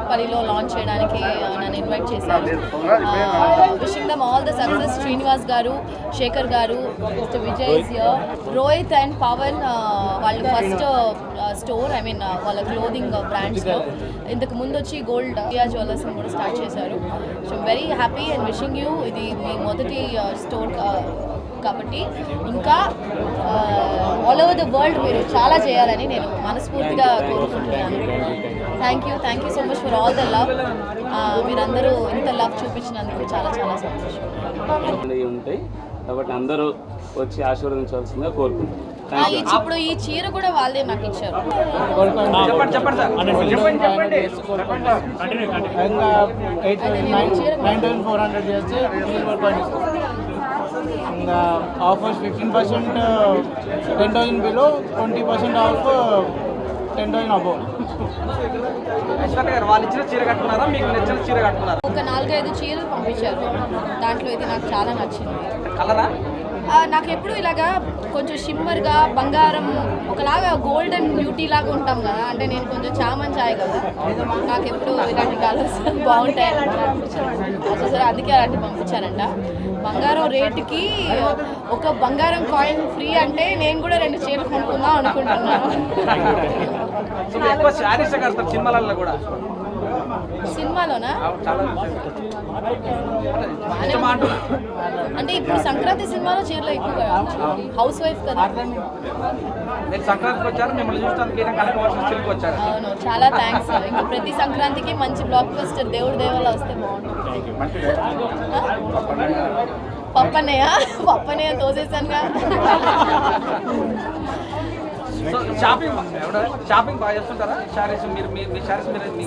కుకట్పల్లిలో launch చేయడానికి నన్ను invite చేశారు. Wishing them all the success. Srinivas garu, Shekhar garu, mister Vijay is here, Rohit and Pavan వాళ్ళు ఫస్ట్ స్టోర్ వాళ్ళ క్లోదింగ్ బ్రాండ్స్లో ఇంతకు ముందు వచ్చి గోల్డ్ జ్యువెలర్స్ కూడా స్టార్ట్ చేశారు. So very happy and wishing you. ఇది మీ మొదటి స్టోర్ కాబట్టి ఇంకా ఆల్ ఓవర్ ద వరల్డ్ మీరు చాలా చేయాలని నేను మనస్ఫూర్తిగా కోరుకుంటున్నాను. Thank you so much for all the love. మీరందరూ ఇంత లవ్ చూపించినందుకు చాలా చాలా సంతోషం. ఉంటాయి కాబట్టి అందరూ వచ్చి ఆశీర్వదించాల్సిందిగా కోరుకుంటున్నాను. ఇప్పుడు ఈ చీర కూడా వాళ్ళే నాకు ఇచ్చారు. ఇంకా ఆఫర్స్ 15%, 10,000 బిలో, 20% ఆఫ్ 10,000 అబోవ్. వాళ్ళు ఇచ్చిన చీర కట్టుకున్నారా, మీకు నచ్చిన చీర కట్టుకున్నారా? ఒక 4-5 చీరలు పంపించారు. దాంట్లో ఇది నాకు చాలా నచ్చింది. కలరా? నాకు ఎప్పుడు ఇలాగా కొంచెం షిమ్మర్గా బంగారం ఒకలాగా గోల్డెన్ బ్యూటీ లాగా ఉంటాం కదా, అంటే నేను కొంచెం చామన్ చాయ్ కదా, నాకు ఎప్పుడు ఇలాంటి కలర్స్ బాగుంటాయి అనిపించారు. సరే అందుకే అలాంటి పంపించారంట. బంగారం రేటుకి ఒక బంగారం కాయిన్ ఫ్రీ అంటే నేను కూడా 2 చీరలు కొనుక్కుందాం అనుకుంటున్నాను. సినిమాలోనా? అంటే ఇప్పుడు సంక్రాంతి సినిమాలో చీరలు ఎక్కువ, హౌస్ వైఫ్ కదా. అవును, చాలా థ్యాంక్స్. ఇంకా ప్రతి సంక్రాంతికి మంచి బ్లాక్ బస్టర్ దేవుడి దేవాల వస్తే బాగుంటుంది. పప్పన్నయ్య తోసేసానుగా.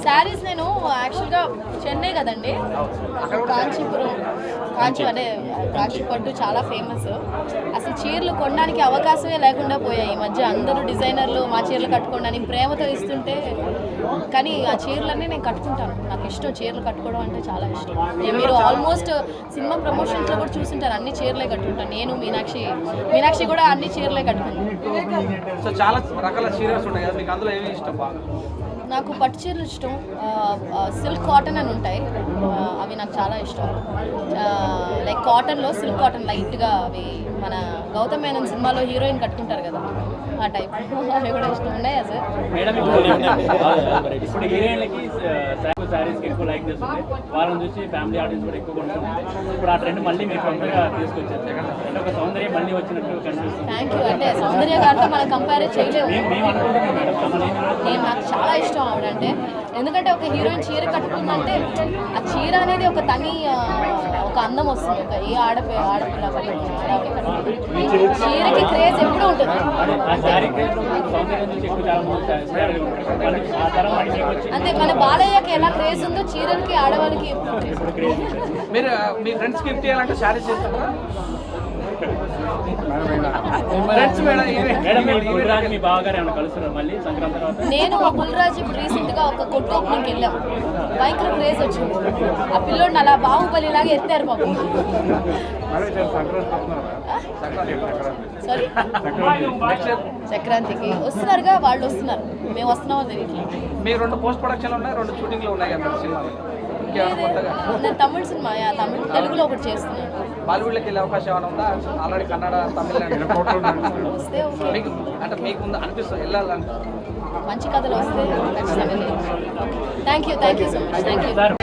శారీస్ నేను యాక్చువల్గా చెన్నై కదండి, కాంచీ అంటే కాంచీపట్టు చాలా ఫేమస్. అసలు చీరలు కొనడానికి అవకాశమే లేకుండా పోయాయి ఈ మధ్య. అందరూ డిజైనర్లు మా చీరలు కట్టుకోవడానికి ప్రేమతో ఇస్తుంటే, కానీ ఆ చీరలన్నీ నేను కట్టుకుంటాను. నాకు ఇష్టం, చీరలు కట్టుకోవడం అంటే చాలా ఇష్టం. మీరు ఆల్మోస్ట్ సినిమా ప్రమోషన్స్లో కూడా చూస్తుంటారు, అన్ని చీరలే కట్టుకుంటాను. నేను మీనాక్షి కూడా అన్ని చీరలే కట్టుకుంటాను. సో చాలా రకాల చీరలు ఉంటాయి కదా, మీకు అందులో ఏమి ఇష్టం? నాకు పట్టు చీరలు ఇష్టం. సిల్క్ కాటన్ అని ఉంటాయి, అవి నాకు చాలా ఇష్టం. లైక్ కాటన్లో సిల్క్ కాటన్ లైట్గా, అవి మన గౌతమ్ మేనన్ సినిమాలో హీరోయిన్ కట్టుకుంటారు కదా, ఆ టైప్ అవి కూడా ఇష్టం ఉన్నాయి. సార్ ఇప్పుడు హీరోయిన్లకి శారీస్కి ఎక్కువ లైక్ చేస్తుంది, వాళ్ళని చూసి ఫ్యామిలీ ఆడియన్స్ కూడా ఎక్కువ కొంటున్నారు. ఇప్పుడు ఆ ట్రెండ్ మళ్ళీ మీకు తొందరగా తీసుకొచ్చారు, అంటే ఒక సౌందర్యం మళ్ళీ వచ్చినట్టు కనిపిస్తుంది. Thank you. అంటే సౌందర్య గారితో మనం కంపేర్ చేయలేము. నేను నాకు చాలా ఇష్టం ఆవిడంటే, ఎందుకంటే ఒక హీరోయిన్ చీర కట్టుకుందంటే ఆ చీర అనేది ఒక ఒక అందం వస్తుంది. ఒక ఏ ఆడపిల్ల చీరకి క్రేజ్ ఎప్పుడు ఉంటుంది. అంటే మన బాలయ్యకి ఎలా క్రేజ్ ఉందో చీరలకి ఆడవాళ్ళకి మీరు మీ ఫ్రెండ్స్ గిఫ్ట్ చేయాలంటే శారీస్ చేస్తారా? నేను బుల్రాజ్ ఇప్పుడు రీసెంట్ గా ఒక కొట్టు ఓపెనింగ్ వెళ్ళాం, భయంకర క్రేజ్ వచ్చింది. ఆ పిల్లోడిని అలా బాహుబలి లాగా ఎత్తారు పాపం. సారీ, సంక్రాంతికి వస్తున్నారుగా వాళ్ళు, వస్తున్నారు, మేము వస్తున్నామో తెలియదు. మీ 2 పోస్ట్ ప్రొడక్షన్లు ఉన్నాయి, 2 షూటింగ్లు ఉన్నాయి కదా సినిమాలు. తమిళ సినిమా, తమిళ తెలుగులో ఒకటి చేస్తున్నాను. బాలీవుడ్లోకి వెళ్ళే అవకాశం ఏమైనా ఉందా? ఆల్రెడీ కన్నడ, తమిళ వస్తే మీకు అంటే మీకు ముందు అనిపిస్తుంది వెళ్ళాలని? మంచి కథలు వస్తే ఖచ్చితంగా. Thank you so much. Thank you.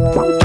What?